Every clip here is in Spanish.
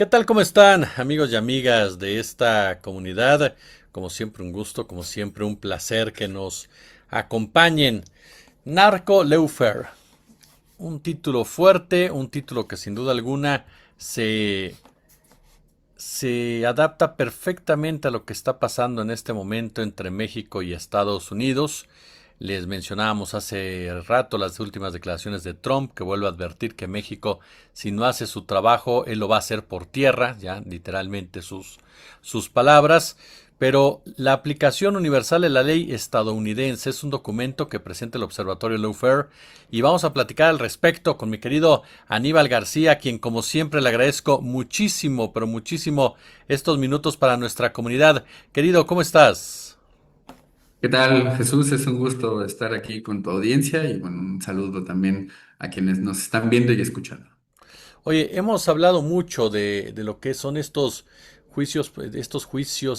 ¿Qué tal? ¿Cómo están, amigos y amigas de esta comunidad? Como siempre, un gusto, como siempre, un placer que nos acompañen. Narco Leufer, un título fuerte, un título que sin duda alguna se, se adapta perfectamente a lo que está pasando en este momento entre México y Estados Unidos. Les mencionábamos hace rato las últimas declaraciones de Trump, que vuelve a advertir que México, si no hace su trabajo, él lo va a hacer por tierra, ya literalmente sus palabras. Pero la aplicación universal de la ley estadounidense es un documento que presenta el Observatorio Lawfare y vamos a platicar al respecto con mi querido Aníbal García, a quien como siempre le agradezco muchísimo, pero muchísimo estos minutos para nuestra comunidad. Querido, ¿cómo estás? ¿Qué tal, Jesús? Es un gusto estar aquí con tu audiencia y bueno, un saludo también a quienes nos están viendo y escuchando. Oye, hemos hablado mucho de lo que son estos juicios,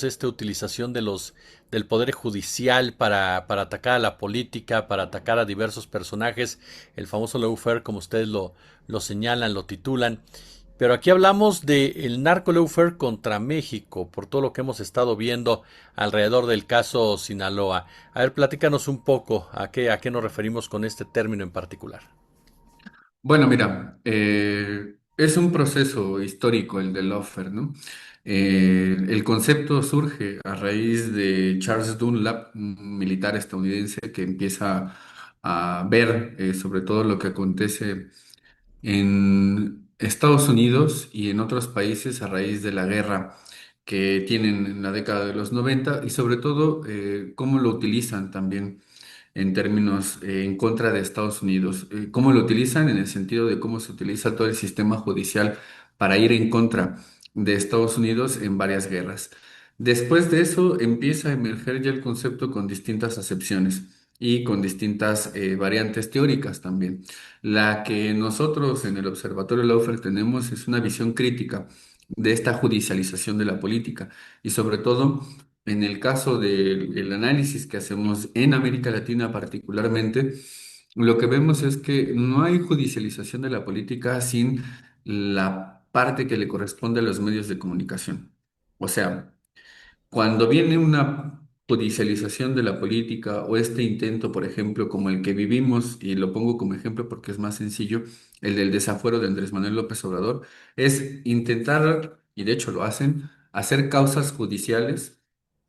esta utilización del poder judicial para atacar a la política, para atacar a diversos personajes, el famoso lawfare, como ustedes lo señalan, lo titulan. Pero aquí hablamos del narco lawfare contra México, por todo lo que hemos estado viendo alrededor del caso Sinaloa. A ver, platícanos un poco a qué nos referimos con este término en particular. Bueno, mira, es un proceso histórico el del lawfare, ¿no? El concepto surge a raíz de Charles Dunlap, un militar estadounidense que empieza a ver sobre todo lo que acontece en Estados Unidos y en otros países a raíz de la guerra que tienen en la década de los 90 y sobre todo cómo lo utilizan también en términos en contra de Estados Unidos. ¿Cómo lo utilizan? En el sentido de cómo se utiliza todo el sistema judicial para ir en contra de Estados Unidos en varias guerras. Después de eso empieza a emerger ya el concepto con distintas acepciones y con distintas variantes teóricas también. La que nosotros en el Observatorio Laufer tenemos es una visión crítica de esta judicialización de la política y sobre todo en el caso del análisis que hacemos en América Latina particularmente, lo que vemos es que no hay judicialización de la política sin la parte que le corresponde a los medios de comunicación. O sea, cuando viene una judicialización de la política o este intento, por ejemplo, como el que vivimos, y lo pongo como ejemplo porque es más sencillo, el del desafuero de Andrés Manuel López Obrador, es intentar, y de hecho lo hacen, hacer causas judiciales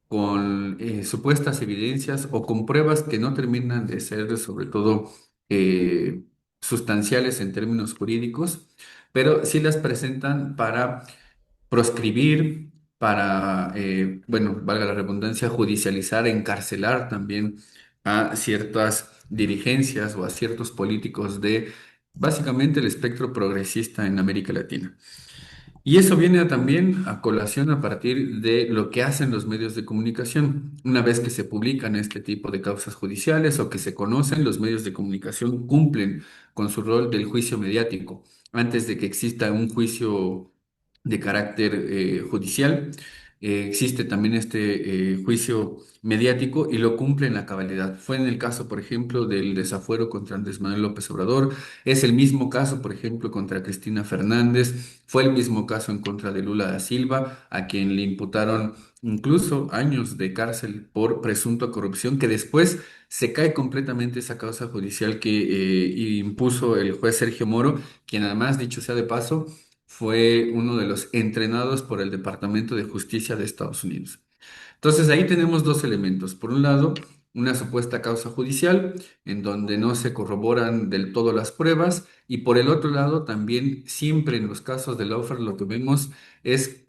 con supuestas evidencias o con pruebas que no terminan de ser, sobre todo, eh, sustanciales en términos jurídicos, pero sí las presentan para proscribir, para, bueno, valga la redundancia, judicializar, encarcelar también a ciertas dirigencias o a ciertos políticos de básicamente el espectro progresista en América Latina. Y eso viene también a colación a partir de lo que hacen los medios de comunicación. Una vez que se publican este tipo de causas judiciales o que se conocen, los medios de comunicación cumplen con su rol del juicio mediático. Antes de que exista un juicio de carácter judicial, existe también este juicio mediático y lo cumple en la cabalidad. Fue en el caso, por ejemplo, del desafuero contra Andrés Manuel López Obrador. Es el mismo caso, por ejemplo, contra Cristina Fernández. Fue el mismo caso en contra de Lula da Silva, a quien le imputaron incluso años de cárcel por presunta corrupción, que después se cae completamente esa causa judicial que impuso el juez Sergio Moro, quien además, dicho sea de paso, fue uno de los entrenados por el Departamento de Justicia de Estados Unidos. Entonces ahí tenemos dos elementos. Por un lado, una supuesta causa judicial en donde no se corroboran del todo las pruebas y por el otro lado también siempre en los casos de lawfare lo que vemos es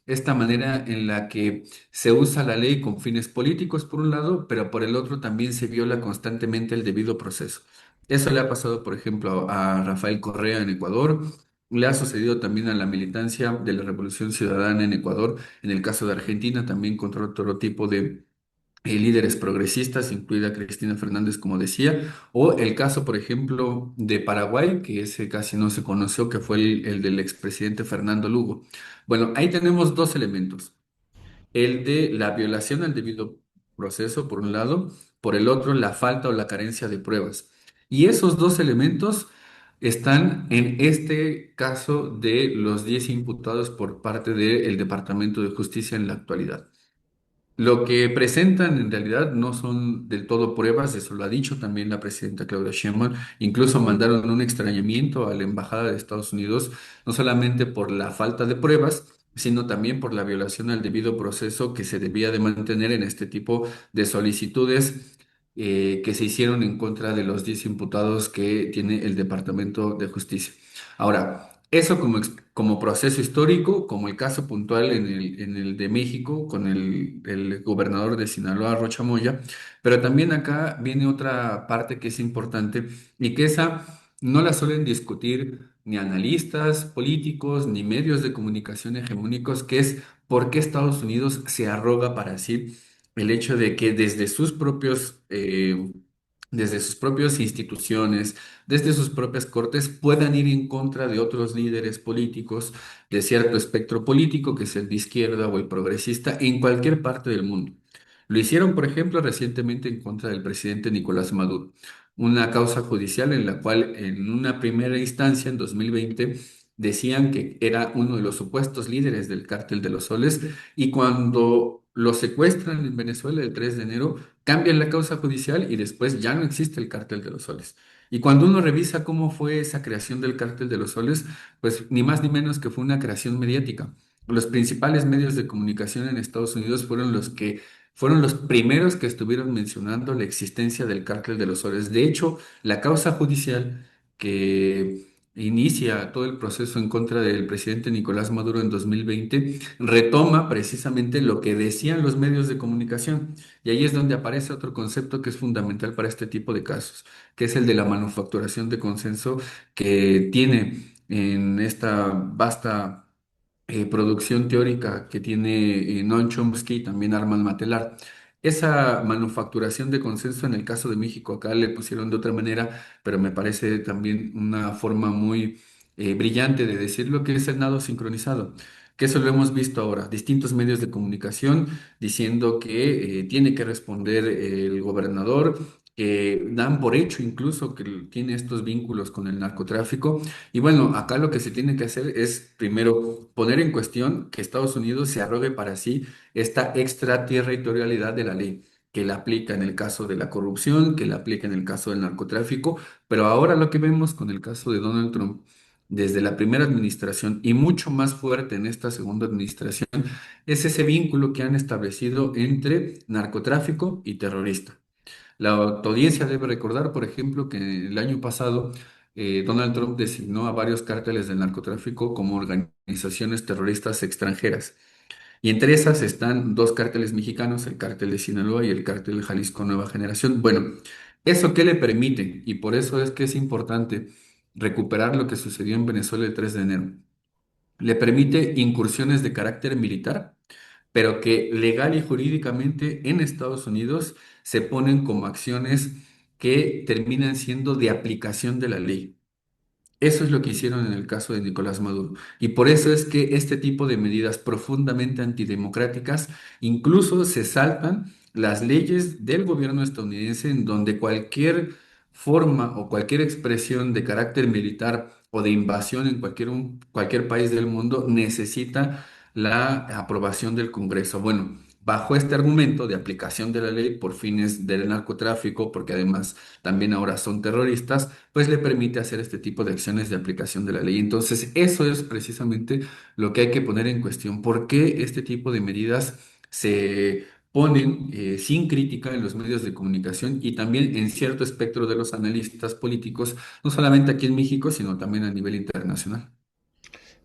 esta manera en la que se usa la ley con fines políticos por un lado, pero por el otro también se viola constantemente el debido proceso. Eso le ha pasado, por ejemplo, a Rafael Correa en Ecuador. Le ha sucedido también a la militancia de la Revolución Ciudadana en Ecuador, en el caso de Argentina, también contra otro tipo de líderes progresistas, incluida Cristina Fernández, como decía, o el caso, por ejemplo, de Paraguay, que ese casi no se conoció, que fue el del expresidente Fernando Lugo. Bueno, ahí tenemos dos elementos. El de la violación al debido proceso, por un lado, por el otro, la falta o la carencia de pruebas. Y esos dos elementos están en este caso de los 10 imputados por parte del Departamento de Justicia en la actualidad. Lo que presentan en realidad no son del todo pruebas, eso lo ha dicho también la presidenta Claudia Sheinbaum. Incluso mandaron un extrañamiento a la Embajada de Estados Unidos, no solamente por la falta de pruebas, sino también por la violación al debido proceso que se debía de mantener en este tipo de solicitudes que se hicieron en contra de los 10 imputados que tiene el Departamento de Justicia. Ahora, eso como proceso histórico, como el caso puntual en el de México con el gobernador de Sinaloa, Rocha Moya, pero también acá viene otra parte que es importante y que esa no la suelen discutir ni analistas políticos ni medios de comunicación hegemónicos, que es por qué Estados Unidos se arroga para sí el hecho de que desde sus propias instituciones, desde sus propias cortes, puedan ir en contra de otros líderes políticos de cierto espectro político, que es el de izquierda o el progresista, en cualquier parte del mundo. Lo hicieron, por ejemplo, recientemente en contra del presidente Nicolás Maduro, una causa judicial en la cual en una primera instancia, en 2020, decían que era uno de los supuestos líderes del Cártel de los Soles, y cuando lo secuestran en Venezuela el 3 de enero, cambian la causa judicial y después ya no existe el Cártel de los Soles. Y cuando uno revisa cómo fue esa creación del Cártel de los Soles, pues ni más ni menos que fue una creación mediática. Los principales medios de comunicación en Estados Unidos fueron los primeros que estuvieron mencionando la existencia del Cártel de los Soles. De hecho, la causa judicial que inicia todo el proceso en contra del presidente Nicolás Maduro en 2020 retoma precisamente lo que decían los medios de comunicación. Y ahí es donde aparece otro concepto que es fundamental para este tipo de casos, que es el de la manufacturación de consenso que tiene en esta vasta producción teórica que tiene Noam Chomsky y también Armand Matelar. Esa manufacturación de consenso en el caso de México, acá le pusieron de otra manera, pero me parece también una forma muy brillante de decir lo que es el nado sincronizado, que eso lo hemos visto ahora, distintos medios de comunicación diciendo que tiene que responder el gobernador, que dan por hecho incluso que tiene estos vínculos con el narcotráfico. Y bueno, acá lo que se tiene que hacer es primero poner en cuestión que Estados Unidos se arrogue para sí esta extraterritorialidad de la ley, que la aplica en el caso de la corrupción, que la aplica en el caso del narcotráfico, pero ahora lo que vemos con el caso de Donald Trump, desde la primera administración y mucho más fuerte en esta segunda administración, es ese vínculo que han establecido entre narcotráfico y terrorista. La audiencia debe recordar, por ejemplo, que el año pasado Donald Trump designó a varios cárteles del narcotráfico como organizaciones terroristas extranjeras. Y entre esas están dos cárteles mexicanos, el cártel de Sinaloa y el cártel de Jalisco Nueva Generación. Bueno, ¿eso qué le permite? Y por eso es que es importante recuperar lo que sucedió en Venezuela el 3 de enero. Le permite incursiones de carácter militar, pero que legal y jurídicamente en Estados Unidos se ponen como acciones que terminan siendo de aplicación de la ley. Eso es lo que hicieron en el caso de Nicolás Maduro. Y por eso es que este tipo de medidas profundamente antidemocráticas incluso se saltan las leyes del gobierno estadounidense, en donde cualquier forma o cualquier expresión de carácter militar o de invasión en cualquier país del mundo necesita la aprobación del Congreso. Bueno, bajo este argumento de aplicación de la ley por fines del narcotráfico, porque además también ahora son terroristas, pues le permite hacer este tipo de acciones de aplicación de la ley. Entonces, eso es precisamente lo que hay que poner en cuestión. ¿Por qué este tipo de medidas se ponen sin crítica en los medios de comunicación y también en cierto espectro de los analistas políticos, no solamente aquí en México, sino también a nivel internacional?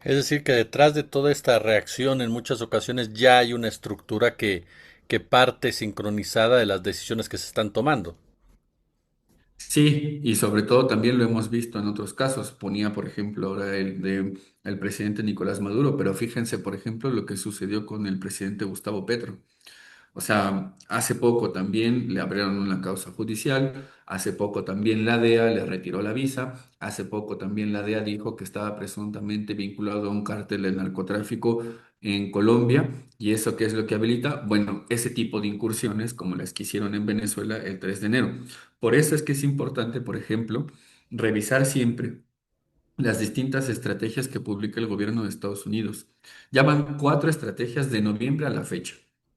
Es decir, que detrás de toda esta reacción en muchas ocasiones ya hay una estructura que parte sincronizada de las decisiones que se están tomando. Sí, y sobre todo también lo hemos visto en otros casos. Ponía, por ejemplo, ahora el presidente Nicolás Maduro, pero fíjense, por ejemplo, lo que sucedió con el presidente Gustavo Petro. O sea, hace poco también le abrieron una causa judicial, hace poco también la DEA le retiró la visa, hace poco también la DEA dijo que estaba presuntamente vinculado a un cártel de narcotráfico en Colombia. ¿Y eso qué es lo que habilita? Bueno, ese tipo de incursiones como las que hicieron en Venezuela el 3 de enero. Por eso es que es importante, por ejemplo, revisar siempre. las distintas estrategias que publica el gobierno de Estados Unidos. Ya van cuatro estrategias de noviembre a la fecha.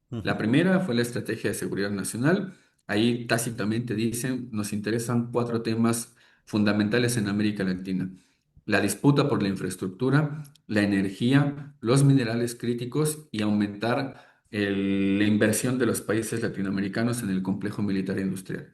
La Ujú. primera fue la estrategia de seguridad nacional. Ahí tácitamente dicen, nos interesan cuatro temas fundamentales en América Latina. La disputa por la infraestructura, la energía, los minerales críticos y aumentar la inversión de los países latinoamericanos en el complejo militar e industrial.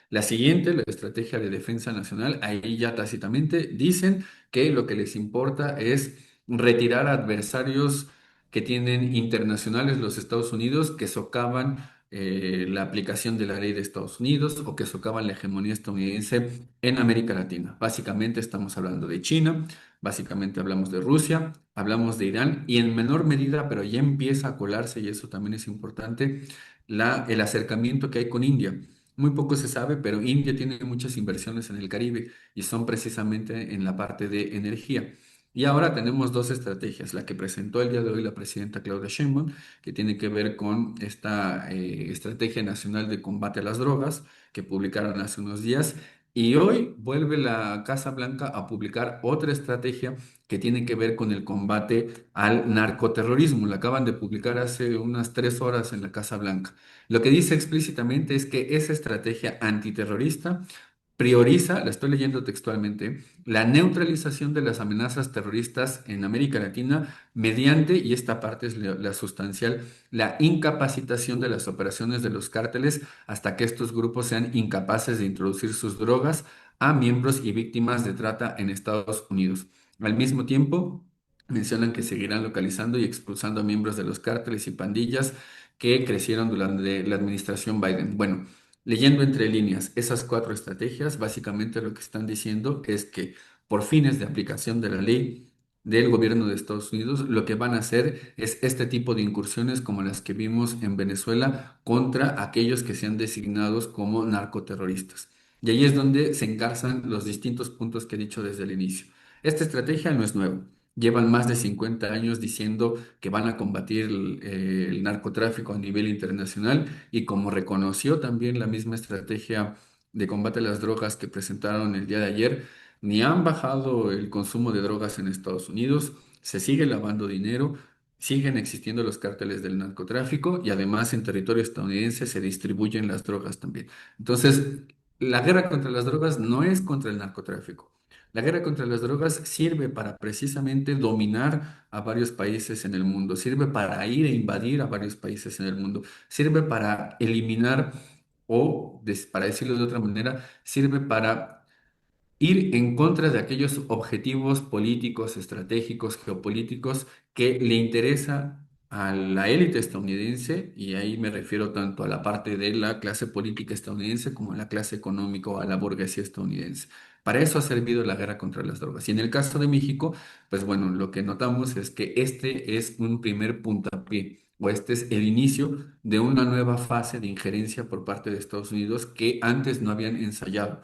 La siguiente, la estrategia de defensa nacional, ahí ya tácitamente dicen que lo que les importa es retirar adversarios que tienen internacionales los Estados Unidos que socavan la aplicación de la ley de Estados Unidos o que socavan la hegemonía estadounidense en América Latina. Básicamente estamos hablando de China, básicamente hablamos de Rusia, hablamos de Irán y en menor medida, pero ya empieza a colarse, y eso también es importante, el acercamiento que hay con India. Muy poco se sabe, pero India tiene muchas inversiones en el Caribe y son precisamente en la parte de energía. Y ahora tenemos dos estrategias, la que presentó el día de hoy la presidenta Claudia Sheinbaum, que tiene que ver con esta Estrategia Nacional de Combate a las Drogas, que publicaron hace unos días, y hoy vuelve la Casa Blanca a publicar otra estrategia que tiene que ver con el combate al narcoterrorismo. La acaban de publicar hace unas 3 horas en la Casa Blanca. Lo que dice explícitamente es que esa estrategia antiterrorista prioriza, la estoy leyendo textualmente, la neutralización de las amenazas terroristas en América Latina mediante, y esta parte es la sustancial, la incapacitación de las operaciones de los cárteles hasta que estos grupos sean incapaces de introducir sus drogas a miembros y víctimas de trata en Estados Unidos. Al mismo tiempo, mencionan que seguirán localizando y expulsando a miembros de los cárteles y pandillas que crecieron durante la administración Biden. Bueno, leyendo entre líneas esas cuatro estrategias, básicamente lo que están diciendo es que por fines de aplicación de la ley del gobierno de Estados Unidos, lo que van a hacer es este tipo de incursiones como las que vimos en Venezuela contra aquellos que sean designados como narcoterroristas. Y ahí es donde se engarzan los distintos puntos que he dicho desde el inicio. Esta estrategia no es nueva. Llevan más de 50 años diciendo que van a combatir el narcotráfico a nivel internacional y como reconoció también la misma estrategia de combate a las drogas que presentaron el día de ayer, ni han bajado el consumo de drogas en Estados Unidos, se sigue lavando dinero, siguen existiendo los cárteles del narcotráfico y además en territorio estadounidense se distribuyen las drogas también. Entonces, la guerra contra las drogas no es contra el narcotráfico. La guerra contra las drogas sirve para precisamente dominar a varios países en el mundo, sirve para ir e invadir a varios países en el mundo, sirve para eliminar o, para decirlo de otra manera, sirve para ir en contra de aquellos objetivos políticos, estratégicos, geopolíticos que le interesa a la élite estadounidense, y ahí me refiero tanto a la parte de la clase política estadounidense como a la clase económica o a la burguesía estadounidense. Para eso ha servido la guerra contra las drogas. Y en el caso de México, pues bueno, lo que notamos es que este es un primer puntapié. O este es el inicio de una nueva fase de injerencia por parte de Estados Unidos que antes no habían ensayado.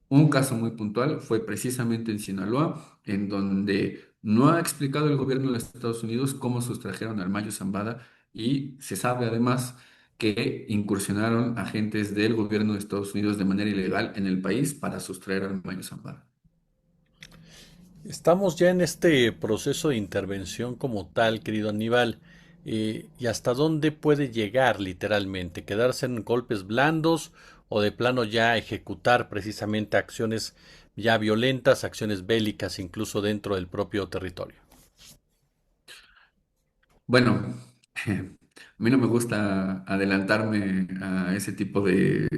Un caso muy puntual fue precisamente en Sinaloa, en donde no ha explicado el gobierno de Estados Unidos cómo sustrajeron al Mayo Zambada y se sabe además que incursionaron agentes del gobierno de Estados Unidos de manera ilegal en el país para sustraer al Mayo Zambada. Estamos ya en este proceso de intervención como tal, querido Aníbal, y hasta dónde puede llegar literalmente, quedarse en golpes blandos o de plano ya ejecutar precisamente acciones ya violentas, acciones bélicas incluso dentro del propio territorio. Bueno, a mí no me gusta adelantarme a ese tipo de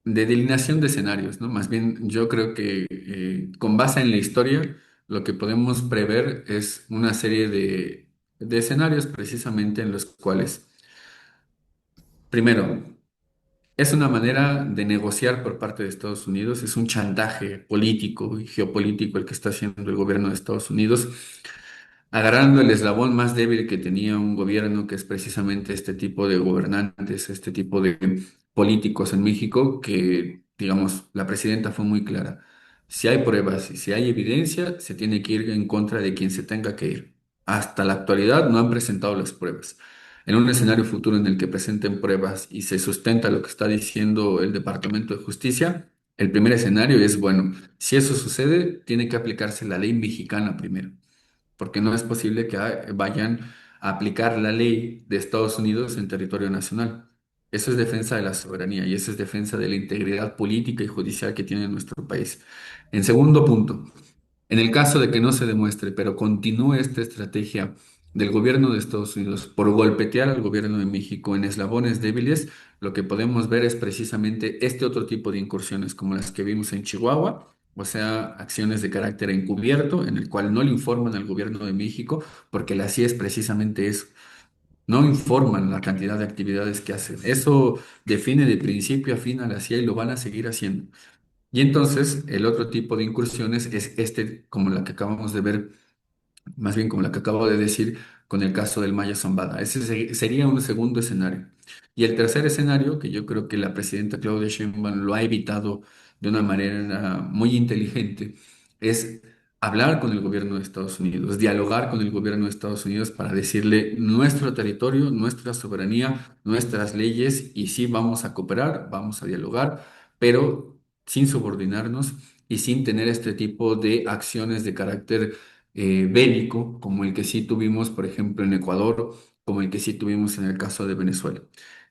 delineación de escenarios, ¿no? Más bien, yo creo que con base en la historia, lo que podemos prever es una serie de escenarios precisamente en los cuales, primero, es una manera de negociar por parte de Estados Unidos, es un chantaje político y geopolítico el que está haciendo el gobierno de Estados Unidos agarrando el eslabón más débil que tenía un gobierno, que es precisamente este tipo de gobernantes, este tipo de políticos en México, que, digamos, la presidenta fue muy clara. Si hay pruebas y si hay evidencia, se tiene que ir en contra de quien se tenga que ir. Hasta la actualidad no han presentado las pruebas. En un escenario futuro en el que presenten pruebas y se sustenta lo que está diciendo el Departamento de Justicia, El primer escenario es, bueno, si eso sucede, tiene que aplicarse la ley mexicana primero, porque no es posible que vayan a aplicar la ley de Estados Unidos en territorio nacional. Eso es defensa de la soberanía y eso es defensa de la integridad política y judicial que tiene nuestro país. En segundo punto, en el caso de que no se demuestre, pero continúe esta estrategia del gobierno de Estados Unidos por golpetear al gobierno de México en eslabones débiles, lo que podemos ver es precisamente este otro tipo de incursiones como las que vimos en Chihuahua, o sea, acciones de carácter encubierto en el cual no le informan al gobierno de México, porque la CIA es precisamente eso. No informan la cantidad de actividades que hacen. Eso define de principio a fin a la CIA y lo van a seguir haciendo. Y entonces el otro tipo de incursiones es este, como la que acabamos de ver, más bien como la que acabo de decir con el caso del Maya Zambada. Ese sería un segundo escenario. Y el tercer escenario, que yo creo que la presidenta Claudia Sheinbaum lo ha evitado de una manera muy inteligente, es hablar con el gobierno de Estados Unidos, dialogar con el gobierno de Estados Unidos para decirle nuestro territorio, nuestra soberanía, nuestras leyes, y sí vamos a cooperar, vamos a dialogar, pero sin subordinarnos y sin tener este tipo de acciones de carácter bélico, como el que sí tuvimos, por ejemplo, en Ecuador, como el que sí tuvimos en el caso de Venezuela.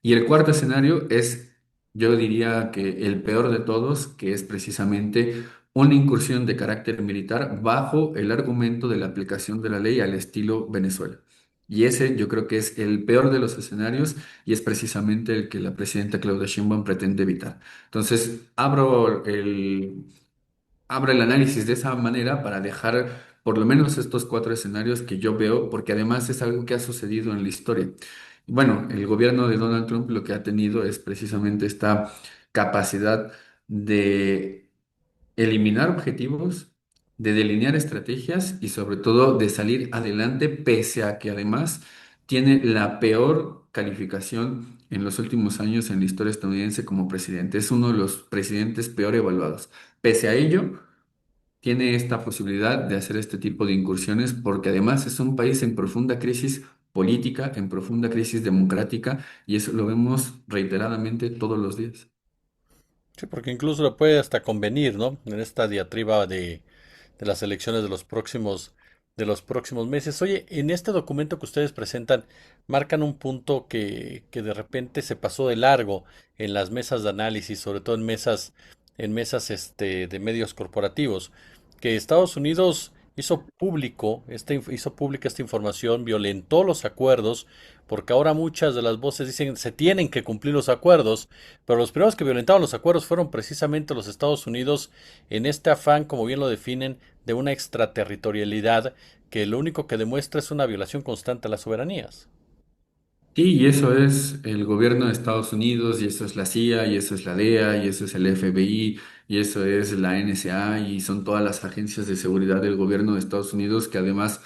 Y el cuarto escenario es, yo diría que el peor de todos, que es precisamente una incursión de carácter militar bajo el argumento de la aplicación de la ley al estilo Venezuela. Y ese yo creo que es el peor de los escenarios y es precisamente el que la presidenta Claudia Sheinbaum pretende evitar. Entonces, abro el análisis de esa manera para dejar por lo menos estos cuatro escenarios que yo veo, porque además es algo que ha sucedido en la historia. Bueno, el gobierno de Donald Trump lo que ha tenido es precisamente esta capacidad de eliminar objetivos, de delinear estrategias y sobre todo de salir adelante, pese a que además tiene la peor calificación en los últimos años en la historia estadounidense como presidente. Es uno de los presidentes peor evaluados. Pese a ello, tiene esta posibilidad de hacer este tipo de incursiones porque además es un país en profunda crisis política, en profunda crisis democrática y eso lo vemos reiteradamente todos los días. Sí, porque incluso le puede hasta convenir, ¿no? En esta diatriba de las elecciones de los próximos meses. Oye, en este documento que ustedes presentan, marcan un punto que de repente se pasó de largo en las mesas de análisis, sobre todo en mesas de medios corporativos, que Estados Unidos hizo pública esta información, violentó los acuerdos, porque ahora muchas de las voces dicen se tienen que cumplir los acuerdos, pero los primeros que violentaron los acuerdos fueron precisamente los Estados Unidos en este afán, como bien lo definen, de una extraterritorialidad que lo único que demuestra es una violación constante a las soberanías. Sí, y eso es el gobierno de Estados Unidos, y eso es la CIA, y eso es la DEA, y eso es el FBI, y eso es la NSA, y son todas las agencias de seguridad del gobierno de Estados Unidos que además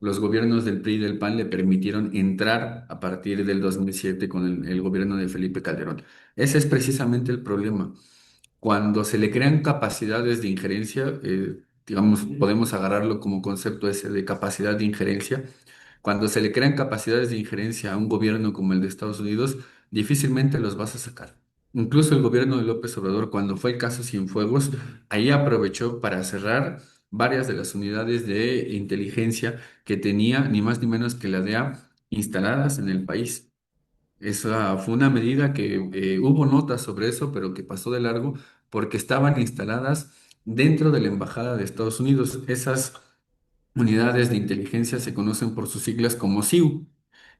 los gobiernos del PRI y del PAN le permitieron entrar a partir del 2007 con el gobierno de Felipe Calderón. Ese es precisamente el problema. Cuando se le crean capacidades de injerencia, digamos, podemos agarrarlo como concepto ese de capacidad de injerencia. Cuando se le crean capacidades de injerencia a un gobierno como el de Estados Unidos, difícilmente los vas a sacar. Incluso el gobierno de López Obrador, cuando fue el caso Cienfuegos, ahí aprovechó para cerrar varias de las unidades de inteligencia que tenía ni más ni menos que la DEA instaladas en el país. Esa fue una medida que hubo notas sobre eso, pero que pasó de largo porque estaban instaladas dentro de la Embajada de Estados Unidos. Esas unidades de inteligencia se conocen por sus siglas como SIU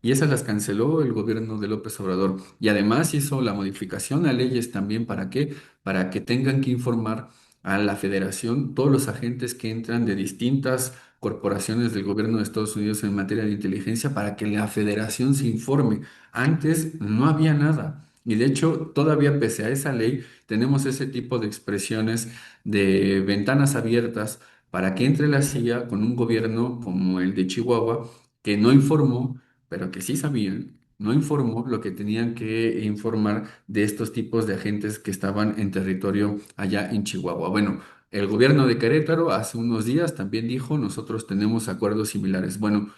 y esas las canceló el gobierno de López Obrador. Y además hizo la modificación a leyes también ¿para qué? Para que tengan que informar a la Federación todos los agentes que entran de distintas corporaciones del gobierno de Estados Unidos en materia de inteligencia para que la Federación se informe. Antes no había nada. Y de hecho, todavía pese a esa ley, tenemos ese tipo de expresiones de ventanas abiertas para que entre la CIA con un gobierno como el de Chihuahua, que no informó, pero que sí sabían, no informó lo que tenían que informar de estos tipos de agentes que estaban en territorio allá en Chihuahua. Bueno, el gobierno de Querétaro hace unos días también dijo, nosotros tenemos acuerdos similares. Bueno,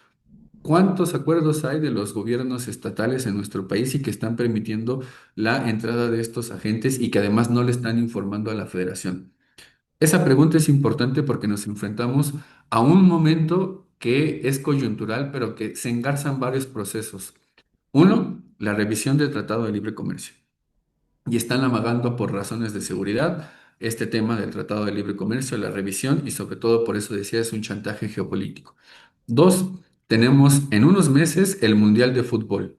¿Cuántos acuerdos hay de los gobiernos estatales en nuestro país y que están permitiendo la entrada de estos agentes y que además no le están informando a la federación? Esa pregunta es importante porque nos enfrentamos a un momento que es coyuntural, pero que se engarzan varios procesos. Uno, la revisión del Tratado de Libre Comercio. Y están amagando por razones de seguridad este tema del Tratado de Libre Comercio, la revisión, y sobre todo por eso decía, es un chantaje geopolítico. Dos, tenemos en unos meses el Mundial de Fútbol.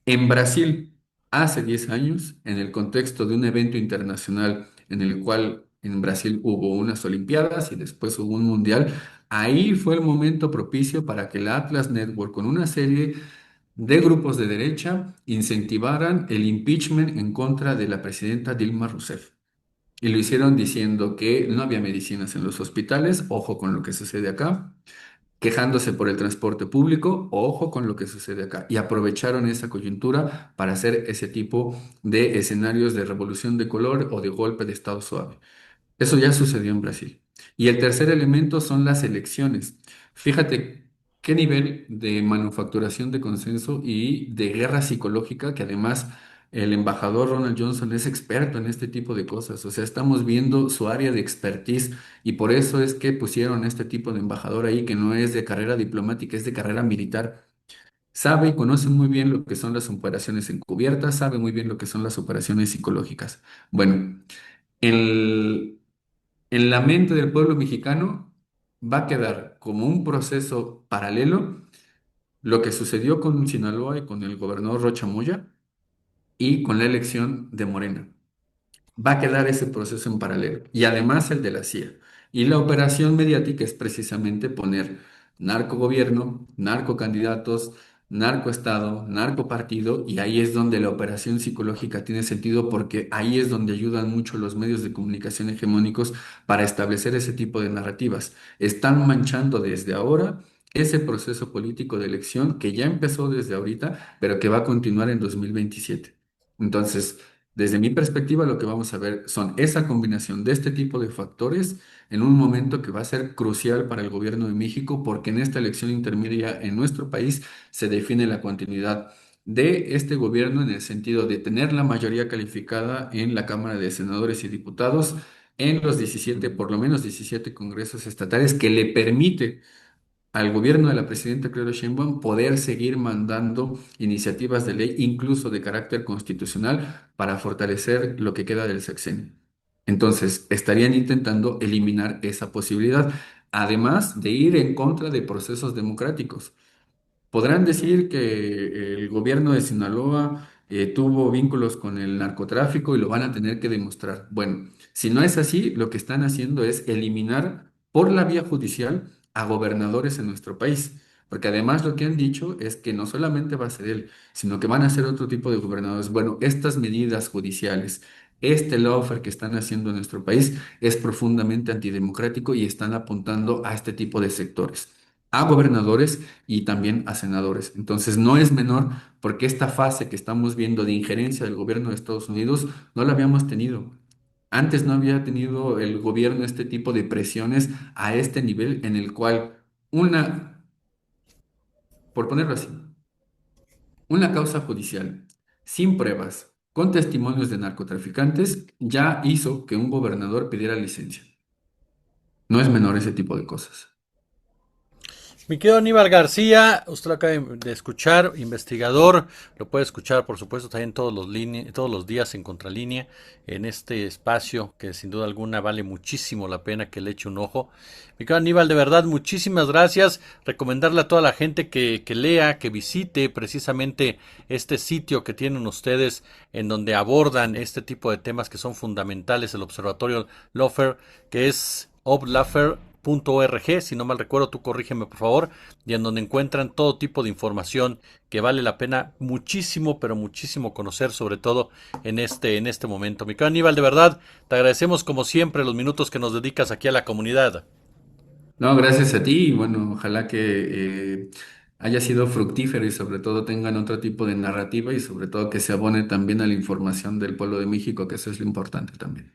En Brasil, hace 10 años, en el contexto de un evento internacional en el cual en Brasil hubo unas Olimpiadas y después hubo un Mundial, ahí fue el momento propicio para que la Atlas Network, con una serie de grupos de derecha, incentivaran el impeachment en contra de la presidenta Dilma Rousseff. Y lo hicieron diciendo que no había medicinas en los hospitales, ojo con lo que sucede acá, quejándose por el transporte público, ojo con lo que sucede acá. Y aprovecharon esa coyuntura para hacer ese tipo de escenarios de revolución de color o de golpe de Estado suave. Eso ya sucedió en Brasil. Y el tercer elemento son las elecciones. Fíjate qué nivel de manufacturación de consenso y de guerra psicológica, que además el embajador Ronald Johnson es experto en este tipo de cosas. O sea, estamos viendo su área de expertise y por eso es que pusieron este tipo de embajador ahí, que no es de carrera diplomática, es de carrera militar. Sabe y conoce muy bien lo que son las operaciones encubiertas, sabe muy bien lo que son las operaciones psicológicas. Bueno, el en la mente del pueblo mexicano va a quedar como un proceso paralelo lo que sucedió con Sinaloa y con el gobernador Rocha Moya y con la elección de Morena. Va a quedar ese proceso en paralelo y además el de la CIA. Y la operación mediática es precisamente poner narcogobierno, narcocandidatos, narcoestado, narcopartido, y ahí es donde la operación psicológica tiene sentido porque ahí es donde ayudan mucho los medios de comunicación hegemónicos para establecer ese tipo de narrativas. Están manchando desde ahora ese proceso político de elección que ya empezó desde ahorita, pero que va a continuar en 2027. Entonces, desde mi perspectiva, lo que vamos a ver son esa combinación de este tipo de factores en un momento que va a ser crucial para el gobierno de México, porque en esta elección intermedia en nuestro país se define la continuidad de este gobierno en el sentido de tener la mayoría calificada en la Cámara de Senadores y Diputados en los 17, por lo menos 17 congresos estatales que le permite al gobierno de la presidenta Claudia Sheinbaum poder seguir mandando iniciativas de ley, incluso de carácter constitucional, para fortalecer lo que queda del sexenio. Entonces, estarían intentando eliminar esa posibilidad, además de ir en contra de procesos democráticos. Podrán decir que el gobierno de Sinaloa tuvo vínculos con el narcotráfico y lo van a tener que demostrar. Bueno, si no es así, lo que están haciendo es eliminar por la vía judicial a gobernadores en nuestro país. Porque además lo que han dicho es que no solamente va a ser él, sino que van a ser otro tipo de gobernadores. Bueno, estas medidas judiciales, este lawfare que están haciendo en nuestro país es profundamente antidemocrático y están apuntando a este tipo de sectores, a gobernadores y también a senadores. Entonces, no es menor porque esta fase que estamos viendo de injerencia del gobierno de Estados Unidos no la habíamos tenido. Antes no había tenido el gobierno este tipo de presiones a este nivel en el cual una, por ponerlo así, una causa judicial sin pruebas, con testimonios de narcotraficantes, ya hizo que un gobernador pidiera licencia. No es menor ese tipo de cosas. Mi querido Aníbal García, usted lo acaba de escuchar, investigador, lo puede escuchar por supuesto también todos los días en Contralínea, en este espacio que sin duda alguna vale muchísimo la pena que le eche un ojo. Mi querido Aníbal, de verdad, muchísimas gracias. Recomendarle a toda la gente que lea, que visite precisamente este sitio que tienen ustedes en donde abordan este tipo de temas que son fundamentales, el Observatorio Lawfare, que es oblawfare.org, si no mal recuerdo, tú corrígeme por favor, y en donde encuentran todo tipo de información que vale la pena muchísimo, pero muchísimo conocer, sobre todo en este momento. Mi querido Aníbal, de verdad, te agradecemos como siempre los minutos que nos dedicas aquí a la comunidad. No, gracias a ti y bueno, ojalá que haya sido fructífero y sobre todo tengan otro tipo de narrativa y sobre todo que se abone también a la información del pueblo de México, que eso es lo importante también.